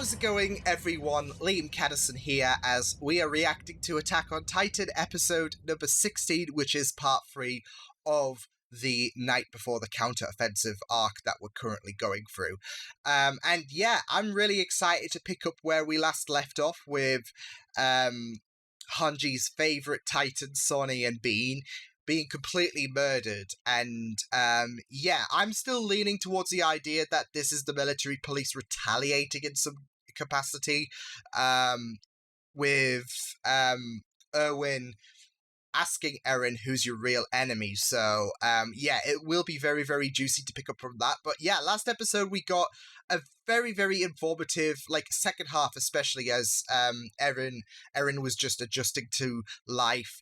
How's it going, everyone? Liam Catterson here, as we are reacting to Attack on Titan episode number 16, which is part 3 of the Night Before the Counter-Offensive arc that we're currently going through. And yeah, I'm really excited to pick up where we last left off with Hanji's favourite Titans, Sonny and Bean, being completely murdered. And yeah, I'm still leaning towards the idea that this is the military police retaliating in some capacity, with Erwin asking Eren who's your real enemy. So yeah, it will be very, very juicy to pick up from that. But yeah, last episode we got a very, very informative, like, second half, especially as Eren was just adjusting to life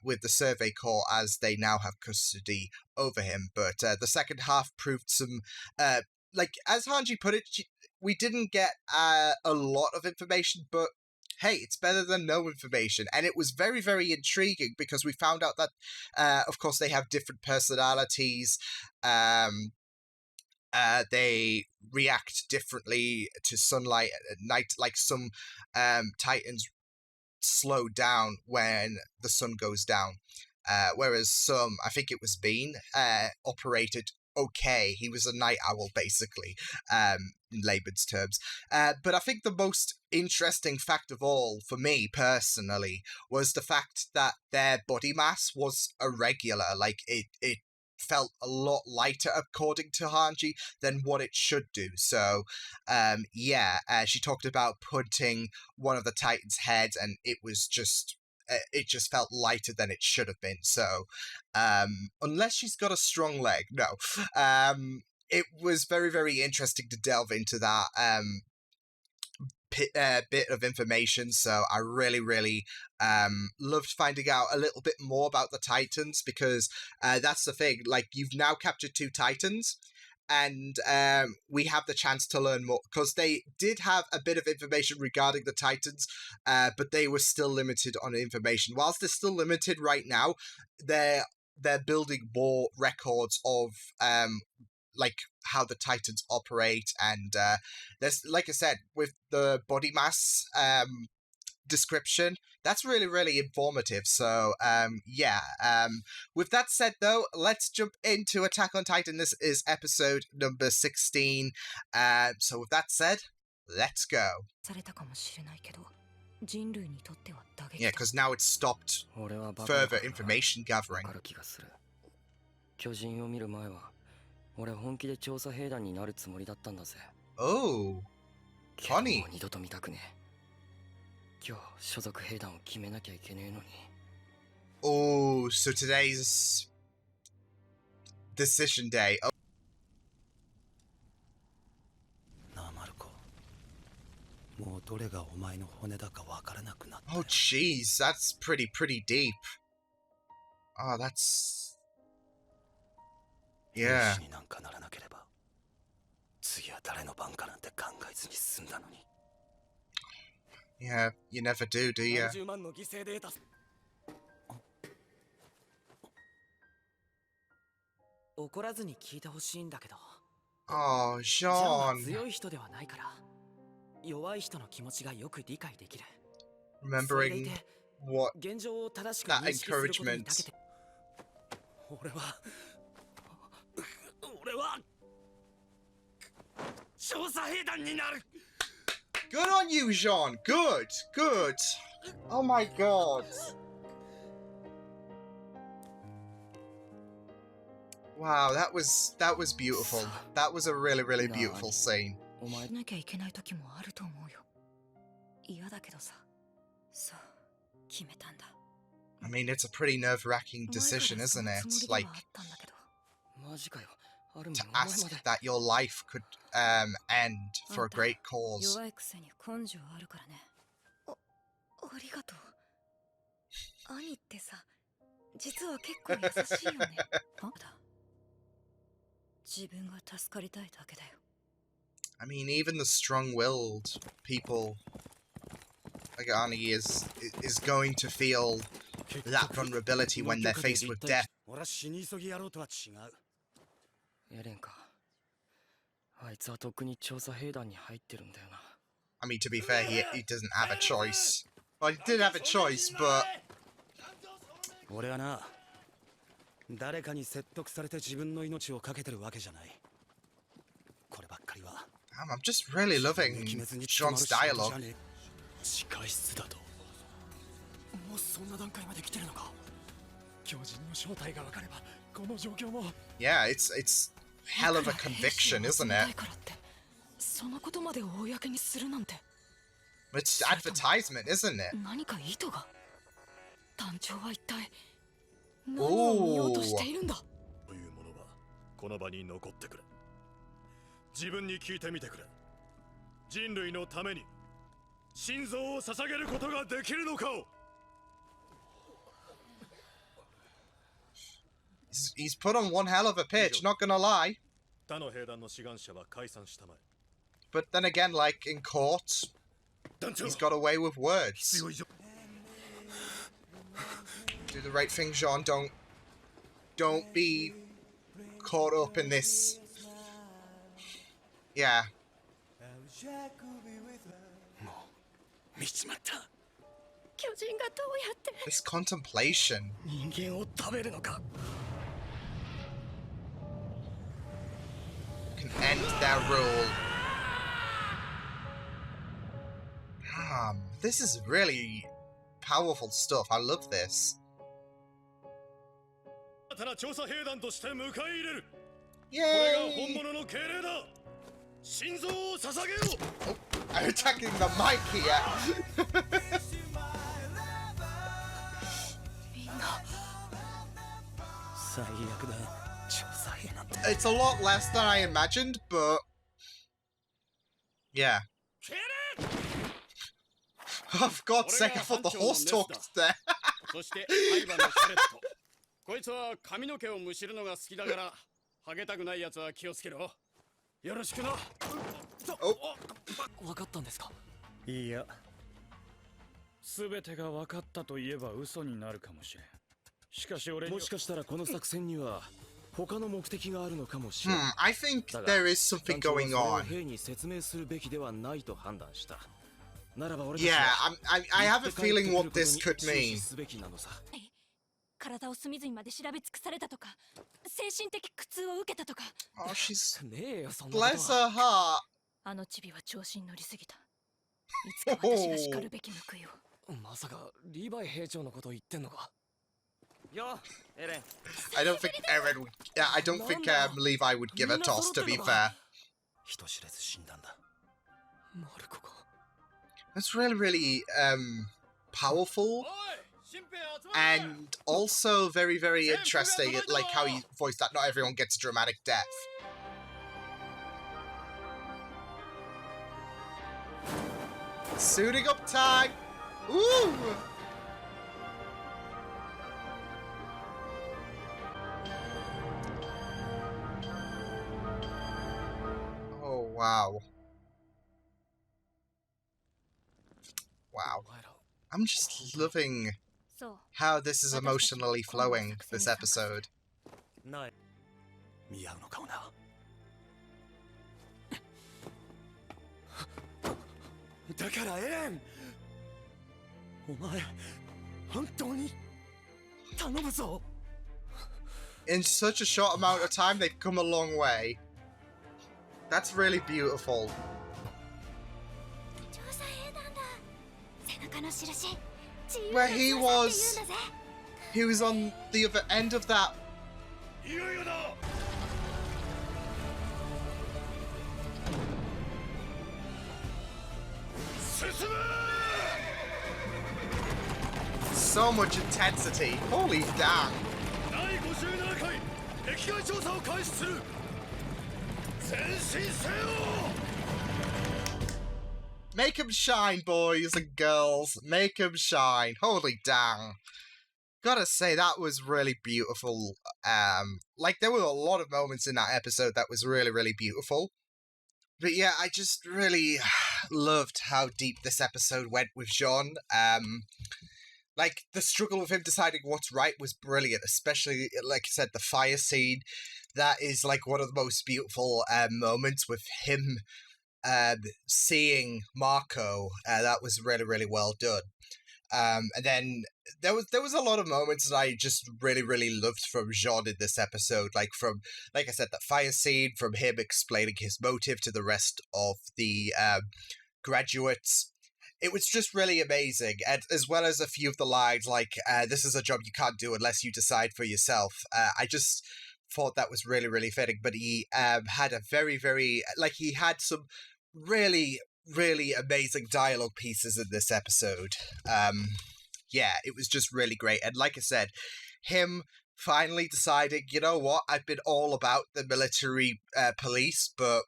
with the Survey Corps, as they now have custody over him. But the second half proved some, like, as Hanji put it, we didn't get a lot of information, but hey, it's better than no information. And it was very, very intriguing because we found out that, of course, they have different personalities. They react differently to sunlight at night. Like, some Titans slow down when the sun goes down, whereas some, I think it was Bean, operated okay. He was a night owl, basically, in layman's terms. But I think the most interesting fact of all, for me personally, was the fact that their body mass was irregular. Like, it felt a lot lighter, according to Hanji, than what it should do. So, yeah, she talked about punting one of the Titans' heads, and it just felt lighter than it should have been. So, unless she's got a strong leg, no. It was very, very interesting to delve into that bit of information. So I really, really loved finding out a little bit more about the Titans, because that's the thing. Like, you've now captured 2 Titans, and we have the chance to learn more, because they did have a bit of information regarding the Titans, but they were still limited on information. Whilst they're still limited right now, they're building more records of like, how the Titans operate, and there's, like I said, with the body mass description, that's really, really informative. So yeah, with that said, though, let's jump into Attack on Titan. This is episode number 16. So with that said, let's go. Yeah, because now it's stopped further information gathering. Oh, funny. Oh, so today's decision day. Oh, jeez, that's pretty deep. Oh, that's... yeah. Yeah, you never do you? Oh, Jean. Remembering what that encouragement. Good on you, Jean. Good. Oh my god. Wow, that was beautiful. That was a really, really beautiful scene. I mean, it's a pretty nerve-wracking decision, isn't it? Like, to ask that your life could end for a great cause. I mean, even the strong-willed people, like Ani, is going to feel that vulnerability when they're faced with death. I mean, to be fair, he doesn't have a choice. Well, he did have a choice, but... Damn, I'm just really loving Jean's dialogue. Yeah, it's hell of a conviction, isn't it? It's advertisement, isn't it? Ooh. He's put on one hell of a pitch, not gonna lie. But then again, like in court, he's got away with words. Do the right thing, Jean. Don't be caught up in this. Yeah. This contemplation. Can end their rule. This is really powerful stuff. I love this. Yay! Oh, I'm attacking the mic here. It's a lot less than I imagined, but yeah. Oh, for God's sake, I thought the horse talked there. Oh. I think there is something going on. Yeah, I have a feeling what this could mean. Oh, she's... Bless her heart. I don't think Erwin would... Yeah, I don't think Levi would give a toss, to be fair. That's really, really powerful. And also very, very interesting, like how he voiced that not everyone gets a dramatic death. Suiting up time! Ooh! Oh, wow. Wow. I'm just loving how this is emotionally flowing, this episode. In such a short amount of time, they've come a long way. That's really beautiful. Where he was on the other end of that. So much intensity. Holy damn. Make him shine, boys and girls. Make him shine. Holy dang. Gotta say, that was really beautiful. Like, there were a lot of moments in that episode that was really, really beautiful. But yeah, I just really loved how deep this episode went with Jean. Like, the struggle with him deciding what's right was brilliant, especially, like I said, the fire scene. That is, like, one of the most beautiful moments with him seeing Marco, that was really, really well done. And then there was a lot of moments that I just really, really loved from Jean in this episode. Like I said, that fire scene, from him explaining his motive to the rest of the graduates. It was just really amazing, and as well as a few of the lines like, this is a job you can't do unless you decide for yourself. I just thought that was really, really fitting. But he had a very, very, he had some really, really amazing dialogue pieces in this episode. Yeah, it was just really great. And like I said, him finally deciding, you know what, I've been all about the military police, but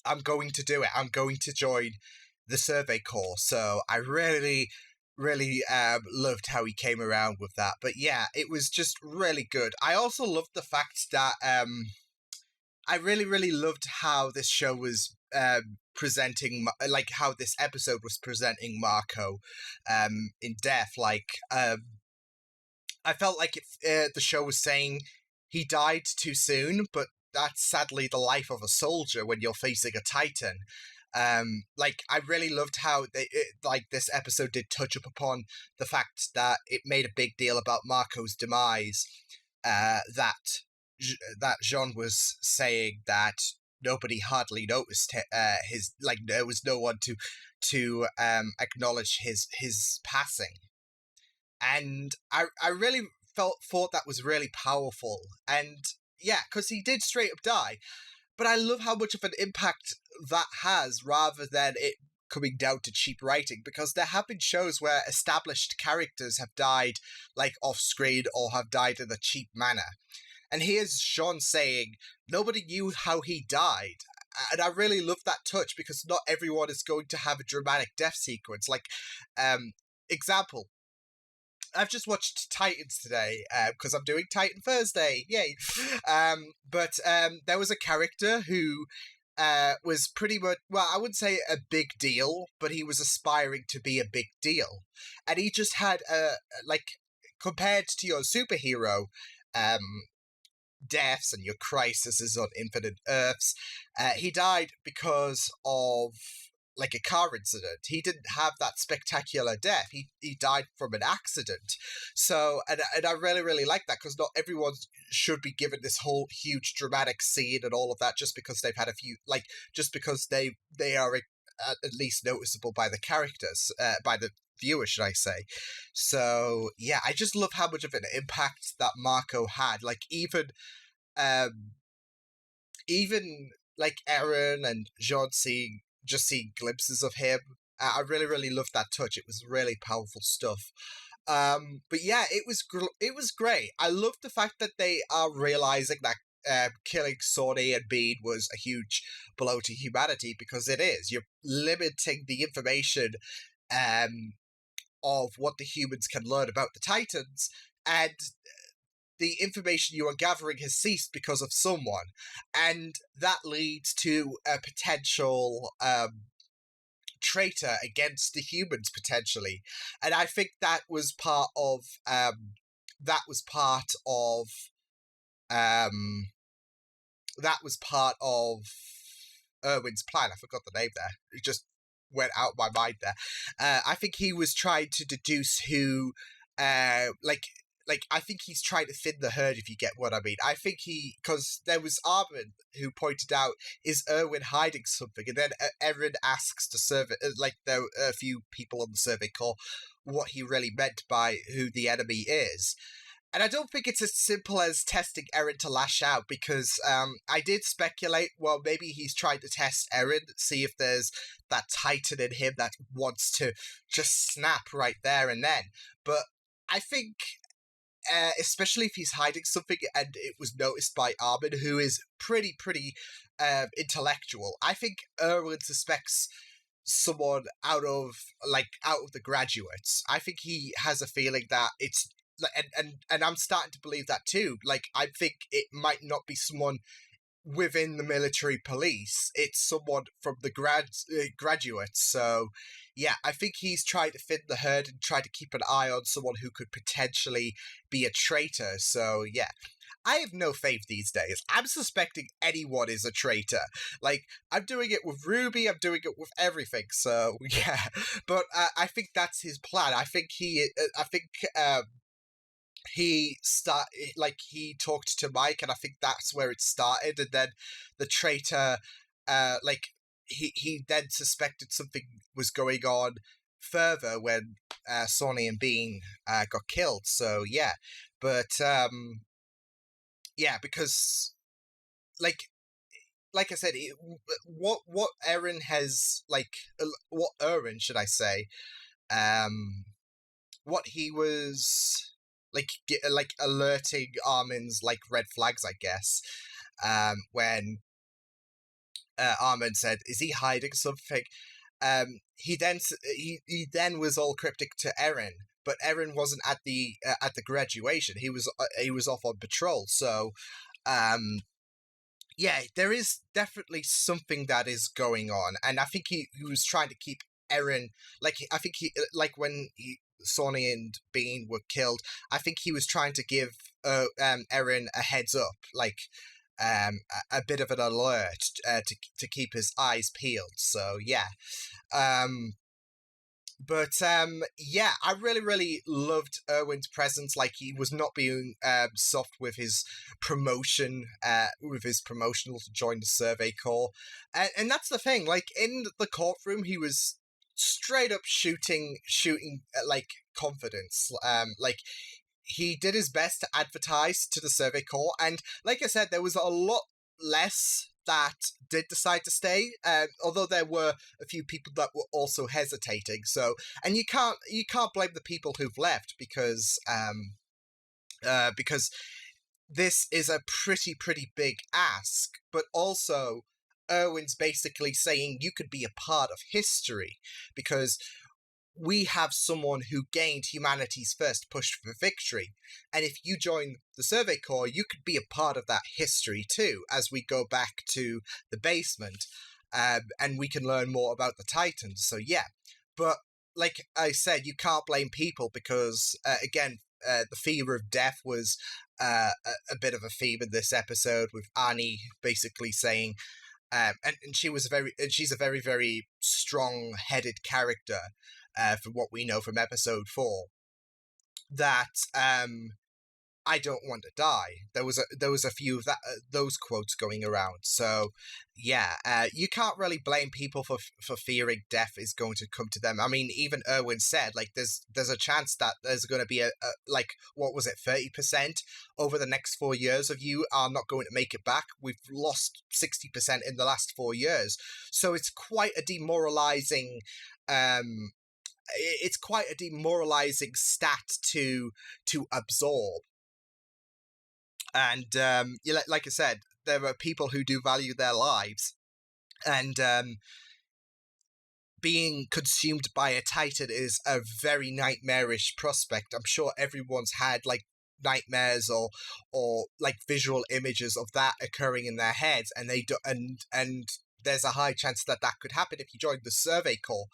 I'm going to do it. I'm going to join the Survey Corps. So I really, really loved how he came around with that. But yeah, it was just really good. I also loved the fact that I really, really loved how this show was presenting, like how this episode was presenting Marco in death. I felt like the show was saying he died too soon, but that's sadly the life of a soldier when you're facing a Titan. I really loved how this episode did touch up upon the fact that it made a big deal about Marco's demise. That Jean was saying that nobody hardly noticed there was no one to acknowledge his passing, and I really thought that was really powerful. And yeah, because he did straight up die, but I love how much of an impact that has, rather than it coming down to cheap writing, because there have been shows where established characters have died off screen or have died in a cheap manner. And here's Sean saying nobody knew how he died. And I really love that touch, because not everyone is going to have a dramatic death sequence. Example, I've just watched Titans today because I'm doing Titan Thursday. Yay! But there was a character who was pretty much, well, I wouldn't say a big deal, but he was aspiring to be a big deal. And he just had, compared to your superhero deaths and your crises on Infinite Earths, he died because of a car incident. He didn't have that spectacular death. He died from an accident. So, and I really, really like that, because not everyone should be given this whole huge dramatic scene and all of that just because they've had a few, just because they are at least noticeable by the characters, by the viewer, should I say. So, yeah, I just love how much of an impact that Marco had. Even Erwin and Jean seeing glimpses of him. I really, really loved that touch. It was really powerful stuff. But yeah, it was great. I love the fact that they are realizing that killing Sonny and Bean was a huge blow to humanity, because it is. You're limiting the information of what the humans can learn about the Titans, and the information you are gathering has ceased because of someone, and that leads to a potential traitor against the humans, potentially. And I think that was part of Erwin's plan. I forgot the name there. It just went out of my mind there. I think he was trying to deduce who, I think he's trying to thin the herd, if you get what I mean. I think because there was Armin who pointed out, is Erwin hiding something? And then Erwin asks there are a few people on the Survey Corps what he really meant by who the enemy is. And I don't think it's as simple as testing Erwin to lash out, because I did speculate, well, maybe he's trying to test Erwin, see if there's that Titan in him that wants to just snap right there and then. But I think, especially if he's hiding something and it was noticed by Armin, who is pretty intellectual, I think Erwin suspects someone out of the graduates. I think he has a feeling that it's, and I'm starting to believe that too. I think it might not be someone within the military police, it's someone from the graduates. So yeah, I think he's trying to thin the herd and try to keep an eye on someone who could potentially be a traitor. So yeah, I have no faith these days. I'm suspecting anyone is a traitor. Like, I'm doing it with Ruby, I'm doing it with everything, so, yeah. But I think that's his plan. I think he he talked to Mike, and I think that's where it started, and then the traitor, he then suspected something was going on further when Sonny and Bean got killed. So yeah, but yeah, because like I said, what Erwin has what Erwin should I say, what he was alerting Armin's red flags, I guess, when Armin said, "Is he hiding something?" He then was all cryptic to Erin, but Erin wasn't at the graduation. He was off on patrol. So, yeah, there is definitely something that is going on, and I think he was trying to keep Erin I think when Sonny and Bean were killed, I think he was trying to give Erin a heads up, a bit of an alert to keep his eyes peeled. So yeah, yeah, I really, really loved Erwin's presence. Like, he was not being soft with his promotion, with his promotional to join the Survey Corps, and that's the thing. Like, in the courtroom, he was straight up shooting confidence. He did his best to advertise to the Survey Corps, and like I said, there was a lot less that did decide to stay, although there were a few people that were also hesitating. So, and you can't blame the people who've left, because this is a pretty big ask, but also Erwin's basically saying you could be a part of history, because we have someone who gained humanity's first push for victory. And if you join the Survey Corps, you could be a part of that history too, as we go back to the basement, and we can learn more about the Titans. So yeah, but like I said, you can't blame people, because, again, the fear of death was a bit of a theme in this episode, with Annie basically saying, and she's a very, very strong-headed character, from what we know from episode 4, that I don't want to die. There was a few of those quotes going around. So yeah, you can't really blame people for fearing death is going to come to them. I mean, even Erwin said, there's a chance that there's going to be a what was it, 30% over the next 4 years of you are not going to make it back. We've lost 60% in the last 4 years, so it's quite a demoralizing stat to absorb. And like I said, there are people who do value their lives, and being consumed by a Titan is a very nightmarish prospect. I'm sure everyone's had nightmares or visual images of that occurring in their heads, and they do, and there's a high chance that could happen if you join the Survey Corps.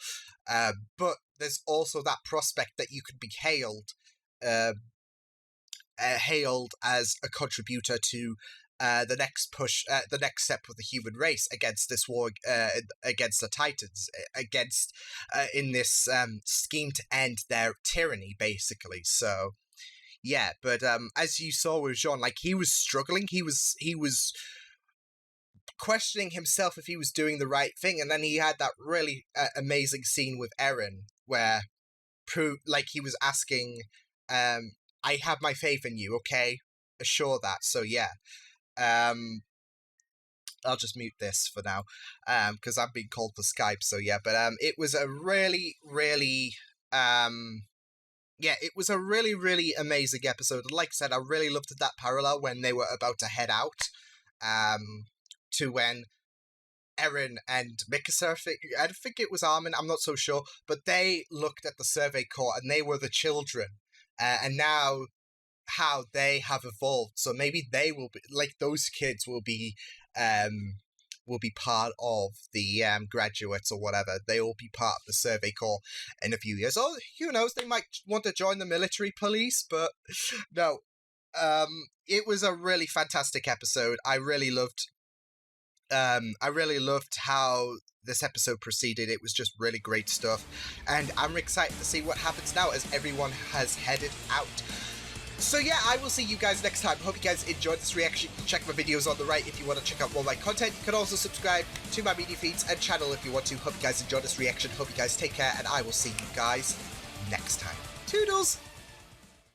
But there's also that prospect that you could be hailed as a contributor to the next push, the next step of the human race against this war, against the Titans, in this scheme to end their tyranny, basically. So yeah, but as you saw with Jean, he was struggling. He was questioning himself if he was doing the right thing, and then he had that really amazing scene with Erin where he was asking, I have my faith in you, okay? Assure that. So yeah, I'll just mute this for now, because I'm being called for Skype. So yeah, but it was a really, really, it was a really, really amazing episode. Like I said, I really loved that parallel when they were about to head out, to when Erin and Mikasa, I think it was Armin, I'm not so sure, but they looked at the Survey Corps and they were the children, and now how they have evolved. So maybe they will be those kids will be part of the graduates or whatever. They will be part of the Survey Corps in a few years. Oh, who knows? They might want to join the military police, but no. It was a really fantastic episode. I really loved how this episode proceeded. It was just really great stuff, and I'm excited to see what happens now as everyone has headed out. So yeah, I will see you guys next time. Hope you guys enjoyed this reaction. Check my videos on the right if you want to check out more of my content. You can also subscribe to my media feeds and channel if you want to. Hope you guys enjoyed this reaction. Hope you guys take care, and I will see you guys next time. Toodles!